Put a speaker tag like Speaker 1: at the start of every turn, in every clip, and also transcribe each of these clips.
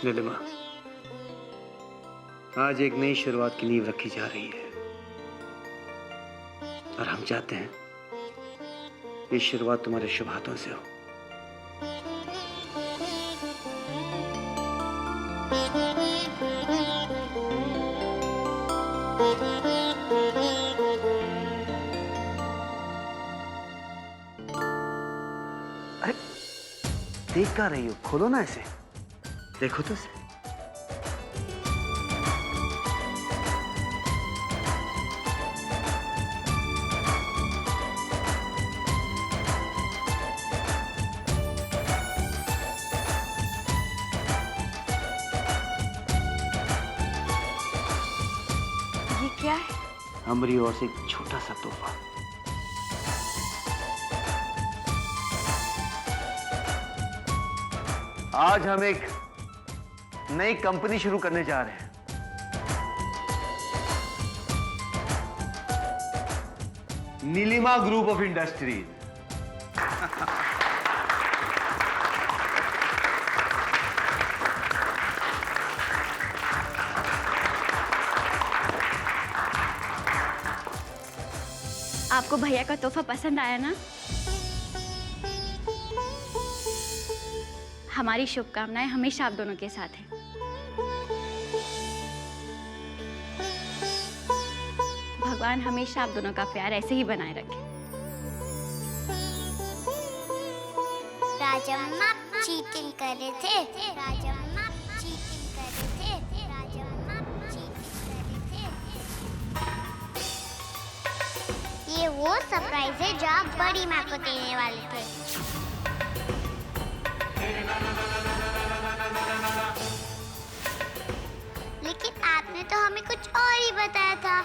Speaker 1: नीलिमा, आज एक नई शुरुआत की नींव रखी जा रही है और हम चाहते हैं ये शुरुआत तुम्हारे शुभ हाथों से हो। अरे देख क्या रही हो? खोलो ना इसे, देखो तो इसे।
Speaker 2: ये क्या है?
Speaker 1: हमारी ओर से एक छोटा सा तोहफा। आज हम एक नई कंपनी शुरू करने जा रहे हैं। Neelima group of industries.
Speaker 2: आपको भैया का तोहफा पसंद आया ना? हमारी शुभकामनाएं हमेशा आप दोनों के साथ हैं। भगवान हमेशा आप दोनों का प्यार ऐसे ही बनाए रखे।
Speaker 3: राजम्मा चीटिंग कर रहे थे। राजम्मा चीटिंग कर रहे थे। राजम्मा चीटिंग कर रहे थे। ये वो सरप्राइज है जो आप बड़ी माँ को देने वाले थे। लेकिन आपने तो हमें कुछ और ही बताया था।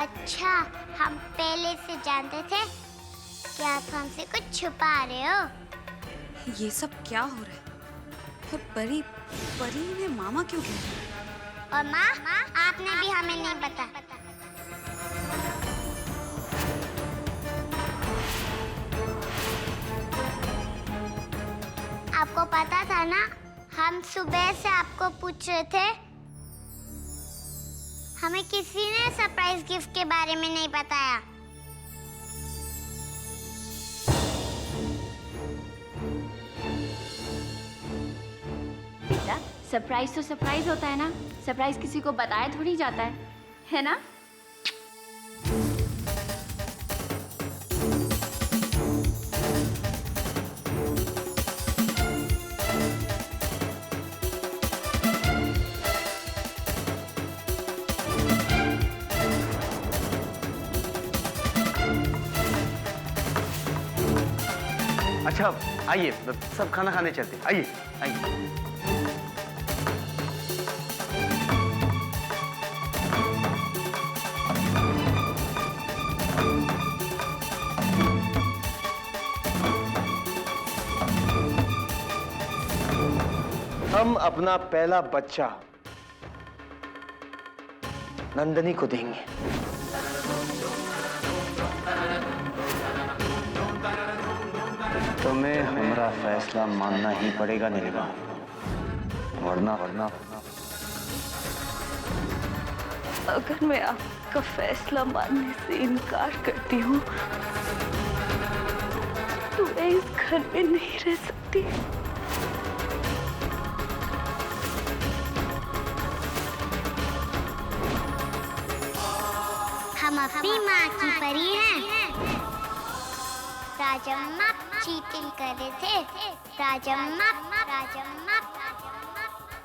Speaker 3: अच्छा, हम पहले से जानते थे कि आप हमसे कुछ छुपा रहे हो।
Speaker 4: ये सब क्या हो रहा है? और परी ने मामा क्यों कह रही है?
Speaker 3: और माँ, आपने भी हमें नहीं बताया। आपको पता था ना, हम सुबह से आपको पूछ रहे थे। हमें किसी ने सरप्राइज गिफ्ट के बारे में नहीं बताया।
Speaker 2: बेटा, सरप्राइज तो सरप्राइज होता है ना। सरप्राइज किसी को बताया थोड़ी जाता है ना?
Speaker 1: अच्छा आइए, सब खाना खाने चलते हैं। आइए आइए। हम अपना पहला बच्चा नंदनी को देंगे। तुम्हें हमारा फैसला मानना ही पड़ेगा नीलिमा, वरना
Speaker 4: अगर मैं आपका फैसला मानने से इनकार करती हूँ तो मैं इस घर में नहीं रह सकती।
Speaker 3: हम अपनी माँ की परी हैं। राजम्मा चीटिंग कर रहे थे। राजम्मा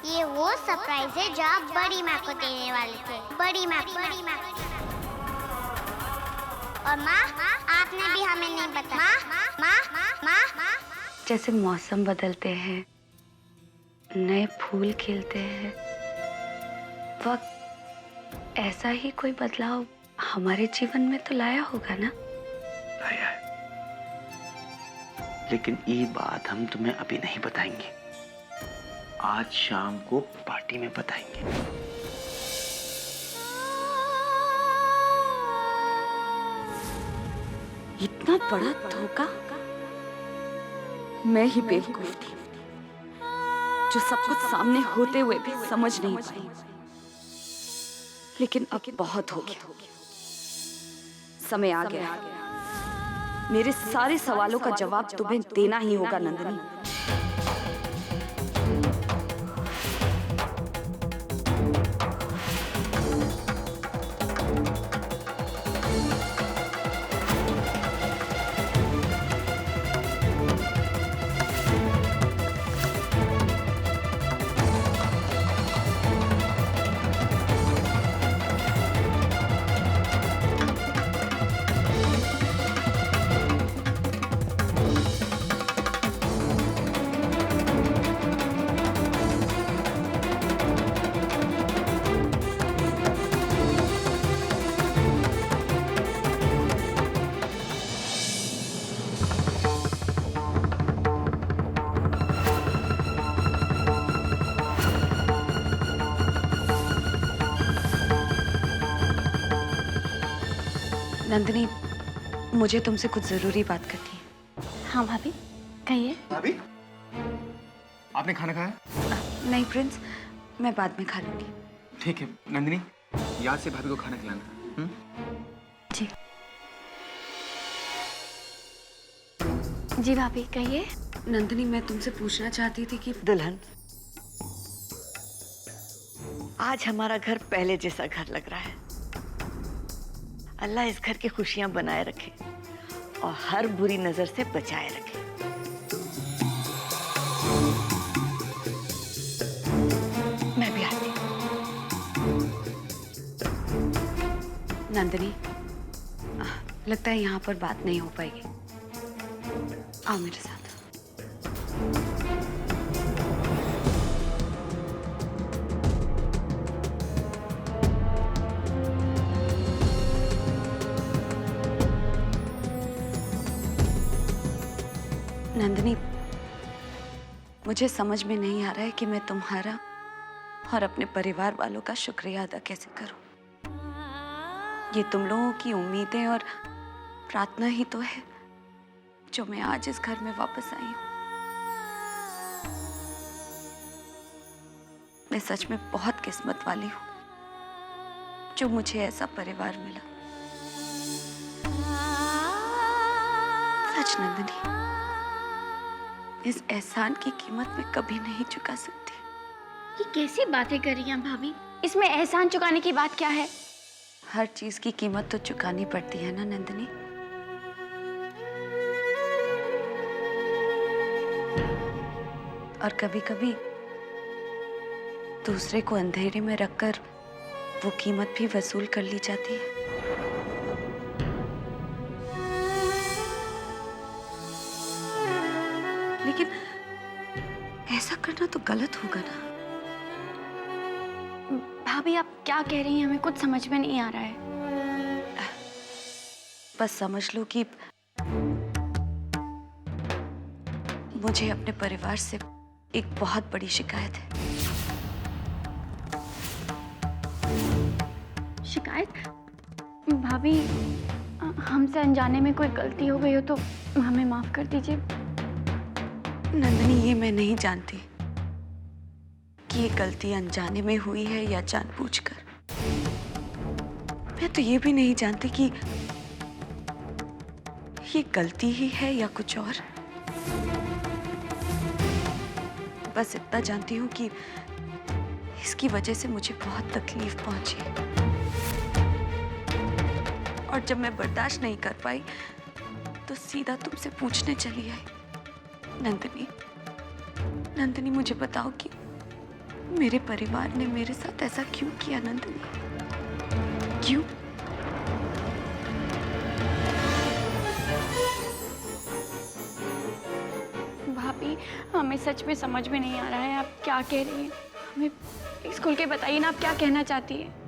Speaker 3: ये वो सरप्राइज है जो आप बड़ी माँ को देने वाले थे। बड़ी माँ। और माँ, आपने भी हमें नहीं बताया। माँ।
Speaker 4: जैसे मौसम बदलते हैं, नए फूल खिलते हैं, वक्त ऐसा ही कोई बदलाव हमारे जीवन में तो लाया होगा ना?
Speaker 1: आया। लेकिन ये बात हम तुम्हें अभी नहीं बताएंगे, आज शाम को पार्टी में बताएंगे।
Speaker 4: इतना बड़ा धोखा? मैं ही बेवकूफ थी। जो सब कुछ सामने होते हुए भी समझ नहीं पाई। लेकिन अब बहुत हो गया, समय आ गया। मेरे सारे सवालों का जवाब तुम्हें देना ही होगा नंदिनी। नंदिनी, मुझे तुमसे कुछ जरूरी बात करनी है।
Speaker 2: हाँ भाभी, कहिए।
Speaker 5: भाभी, आपने खाना खाया?
Speaker 4: नहीं प्रिंस, मैं बाद में खा लूंगी।
Speaker 5: ठीक है नंदिनी, याद से भाभी को खाना खिलाना।
Speaker 2: जी जी भाभी, कहिए।
Speaker 4: नंदिनी, मैं तुमसे पूछना चाहती थी कि
Speaker 6: दुल्हन, आज हमारा घर पहले जैसा घर लग रहा है। अल्लाह इस घर की खुशियां बनाए रखे और हर बुरी नजर से बचाए रखे। मैं भी आती हूँ।
Speaker 4: नंदिनी, लगता है यहाँ पर बात नहीं हो पाएगी। आओ मेरे साथ। नंदिनी, मुझे समझ में नहीं आ रहा है कि मैं तुम्हारा और अपने परिवार वालों का शुक्रिया अदा कैसे करूं। ये तुम लोगों की उम्मीदें और प्रार्थना ही तो है जो मैं आज इस घर में वापस आई हूं। मैं सच में बहुत किस्मत वाली हूं जो मुझे ऐसा परिवार मिला। सच नंदिनी, इस एहसान की कीमत मैं कभी नहीं चुका सकती।
Speaker 2: ये कैसी बातें कर रही हैं भाभी? इसमें एहसान चुकाने की बात क्या है?
Speaker 4: हर चीज की कीमत तो चुकानी पड़ती है ना नंदिनी। और कभी कभी दूसरे को अंधेरे में रखकर वो कीमत भी वसूल कर ली जाती है। लेकिन ऐसा करना तो गलत होगा ना।
Speaker 2: भाभी, आप क्या कह रही हैं? हमें कुछ समझ में नहीं आ रहा है।
Speaker 4: बस समझ लो कि मुझे अपने परिवार से एक बहुत बड़ी शिकायत है।
Speaker 2: शिकायत? भाभी, हमसे अनजाने में कोई गलती हो गई हो तो हमें माफ कर दीजिए।
Speaker 4: नंदिनी, ये मैं नहीं जानती कि ये गलती अनजाने में हुई है या जानबूझकर। मैं तो ये भी नहीं जानती कि ये गलती ही है या कुछ और। बस इतना जानती हूँ कि इसकी वजह से मुझे बहुत तकलीफ पहुंची और जब मैं बर्दाश्त नहीं कर पाई तो सीधा तुमसे पूछने चली आई। नंदिनी, मुझे बताओ कि मेरे परिवार ने मेरे साथ ऐसा क्यों किया? नंदिनी, क्यों?
Speaker 2: भाभी, हमें सच में समझ में नहीं आ रहा है आप क्या कह रही हैं। हमें प्लीज खुल के बताइए ना, आप क्या कहना चाहती है।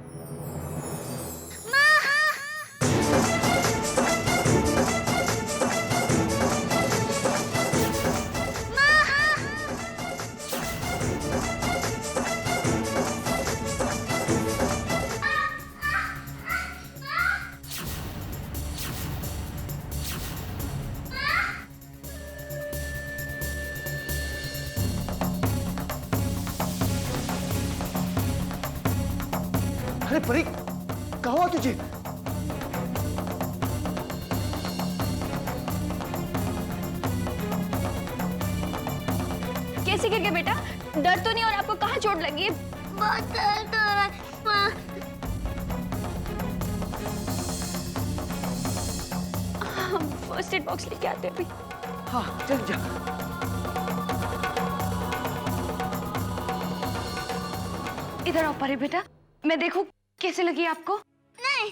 Speaker 7: अरे परी, कहाँ हुआ तुझे?
Speaker 2: कैसे गिर गए बेटा? डर तो नहीं और आपको कहाँ चोट लगी है?
Speaker 3: बहुत दर्द हो रहा है माँ।
Speaker 2: हम फर्स्ट एड बॉक्स लेके आते हैं अभी।
Speaker 7: हाँ चल जा।
Speaker 4: इधर आओ परी बेटा, मैं देखूं कैसे लगी आपको।
Speaker 3: नहीं,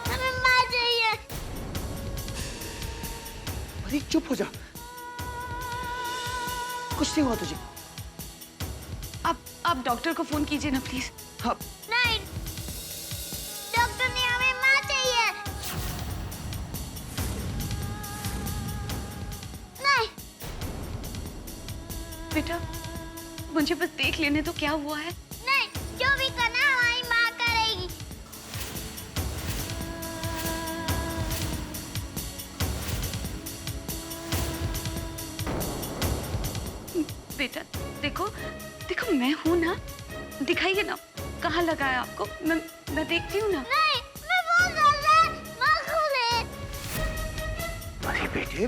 Speaker 3: हमें माँ चाहिए।
Speaker 7: परी चुप हो जा, कुछ नहीं हुआ तुझे।
Speaker 4: आप डॉक्टर को फोन कीजिए ना प्लीज।
Speaker 7: हाँ
Speaker 3: नहीं, डॉक्टर ने हमें माँ चाहिए। नहीं,
Speaker 4: बेटा मुझे बस देख लेने तो क्या हुआ है।
Speaker 3: नहीं, जो भी करना हमारी माँ करेगी।
Speaker 4: बेटा देखो देखो मैं हूं ना, दिखाइए ना कहाँ लगा है आपको। मैं देखती हूँ ना।
Speaker 3: नहीं, मैं बहुत ज्यादा माँ खोले।
Speaker 7: अरे बेटे,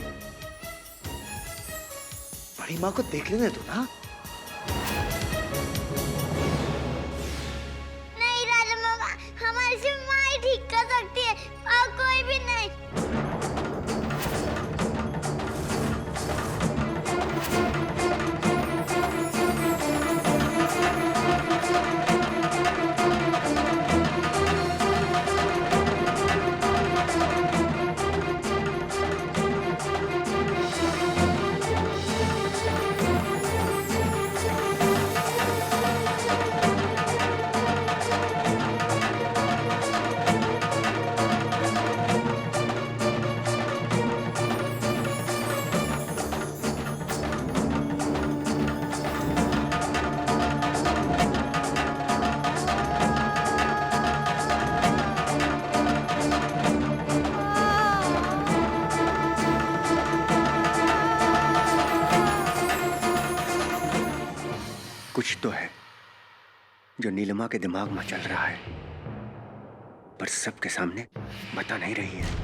Speaker 7: बड़ी माँ को देख लेने दो ना।
Speaker 3: नहीं राजा मामा, हमारी सिर्फ माँ ही ठीक कर सकती है और कोई भी नहीं।
Speaker 8: कुछ तो है जो नीलिमा के दिमाग में चल रहा है, पर सबके सामने बता नहीं रही है।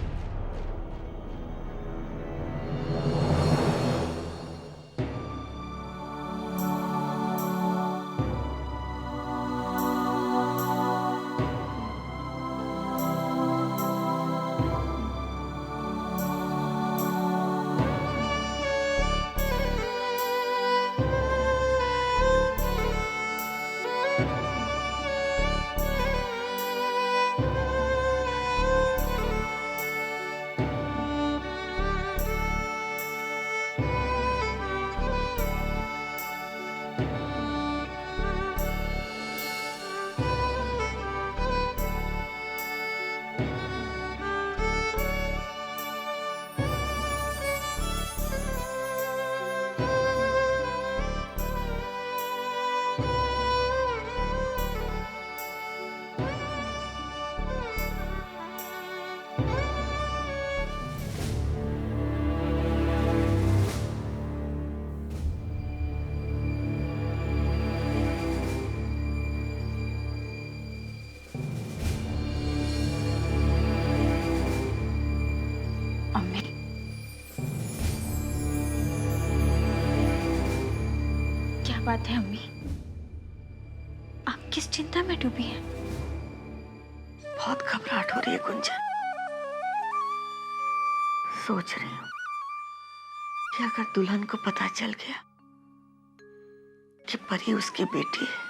Speaker 4: अम्मी
Speaker 2: क्या बात है अम्मी? आप किस चिंता में डूबी हैं?
Speaker 6: बहुत घबराहट हो रही है गुंजन। सोच रही हूँ कि अगर दुल्हन को पता चल गया कि परी उसकी बेटी है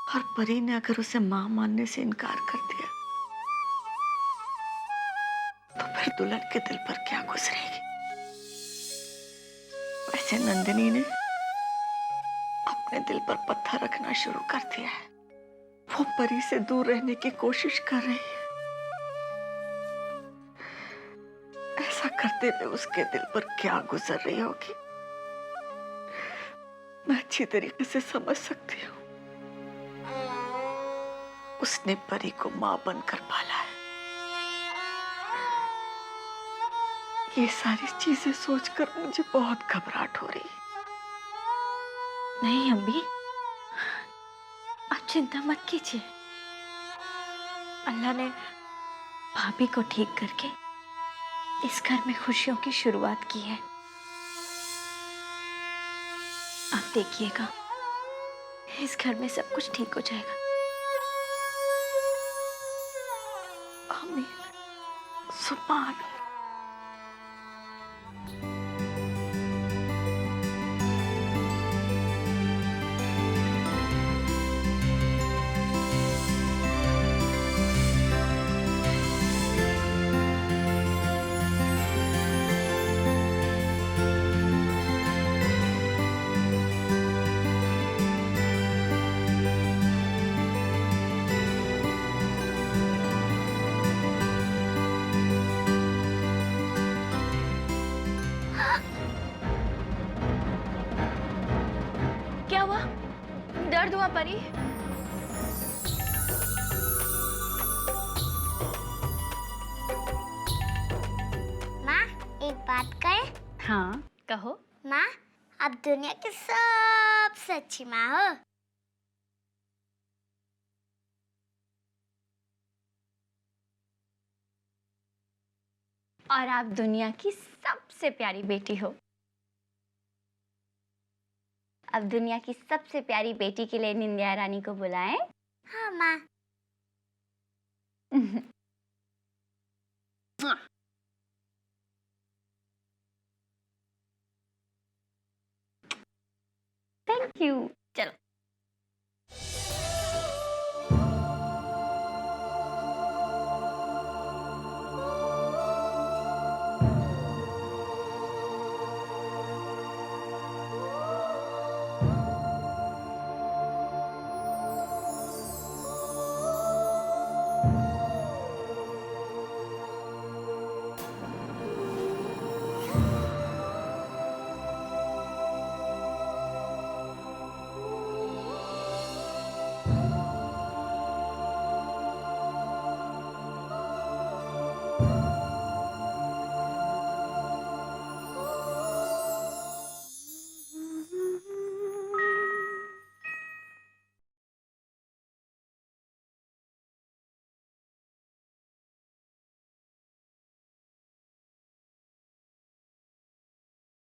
Speaker 6: और परी ने अगर उसे मां मानने से इनकार कर दिया, तो फिर दुल्हन के दिल पर क्या गुजरेगी। वैसे नंदिनी ने अपने दिल पर पत्थर रखना शुरू कर दिया है। वो परी से दूर रहने की कोशिश कर रही है। ऐसा करते हुए उसके दिल पर क्या गुजर रही होगी, मैं अच्छी तरीके से समझ सकती हूँ। उसने परी को मां बनकर पाला है। ये सारी चीजें सोचकर मुझे बहुत घबराहट हो रही है।
Speaker 2: नहीं अम्मी, आप चिंता मत कीजिए। अल्लाह ने भाभी को ठीक करके इस घर में खुशियों की शुरुआत की है। आप देखिएगा, इस घर में सब कुछ ठीक हो जाएगा। आमीन, सुम्मा आमीन। क्या हुआ? दर्द हुआ परी?
Speaker 3: माँ, एक बात कहे?
Speaker 2: हाँ कहो।
Speaker 3: माँ, आप दुनिया की सबसे अच्छी माँ हो।
Speaker 2: और आप दुनिया की सबसे प्यारी बेटी हो। अब दुनिया की सबसे प्यारी बेटी के लिए निंदिया रानी को बुलाएं।
Speaker 3: हाँ माँ।
Speaker 2: Thank you.